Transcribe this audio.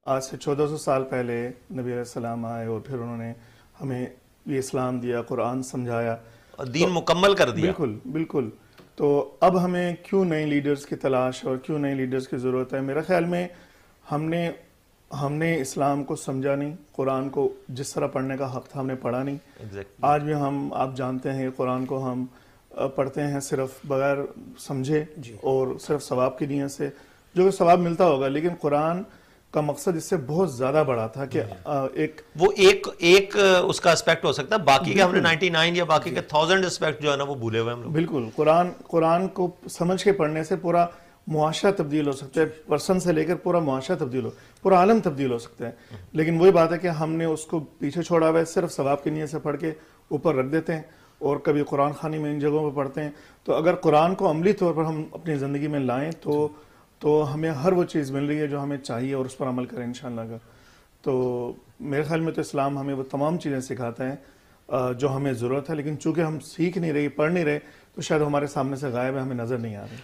آج سے 1400 سال پہلے نبی علیہ السلام آئے اور پھر انہوں نے ہمیں یہ اسلام دیا، قرآن سمجھایا، دین مکمل کر دیا. بالکل بالکل. تو اب ہمیں کیوں نئے لیڈرز کی تلاش اور کیوں نئے لیڈرز کی ضرورت ہے؟ میرا خیال میں ہم نے اسلام کو سمجھا نہیں، قرآن کو جس طرح پڑھنے کا حق تھا ہم نے پڑھا نہیں. آج بھی آپ جانتے ہیں قرآن کو ہم پڑھتے ہیں صرف بغیر سمجھے اور صرف ثواب کی نیت سے، جو کہ ثواب ملتا ہوگا، لیکن قرآن کا مقصد اس سے بہت زیادہ بڑا تھا کہ ایک اس کا اسپیکٹ ہو سکتا ہے، باقی کے ہم نے 99 یا باقی کے 1000 اسپیکٹ جو ہے نا وہ بھولے ہوئے ہم لوگ. بالکل. قرآن کو سمجھ کے پڑھنے سے پورا معاشرہ تبدیل ہو سکتا ہے، پرسن سے لے کر پورا معاشرہ پورا عالم تبدیل ہو سکتا ہے. لیکن وہی بات ہے کہ ہم نے اس کو پیچھے چھوڑا ہوا ہے، صرف ثواب کی نیت سے پڑھ کے اوپر رکھ دیتے ہیں اور کبھی قرآن خوانی میں ان جگہوں پہ پڑھتے ہیں. تو اگر قرآن کو عملی طور پر ہم اپنی زندگی میں لائیں تو ہمیں ہر وہ چیز مل رہی ہے جو ہمیں چاہیے اور اس پر عمل کریں انشاءاللہ. تو میرے خیال میں تو اسلام ہمیں وہ تمام چیزیں سکھاتا ہے جو ہمیں ضرورت ہے، لیکن چونکہ ہم سیکھ نہیں رہے، پڑھ نہیں رہے، تو شاید ہمارے سامنے سے غائب ہے، ہمیں نظر نہیں آ رہی.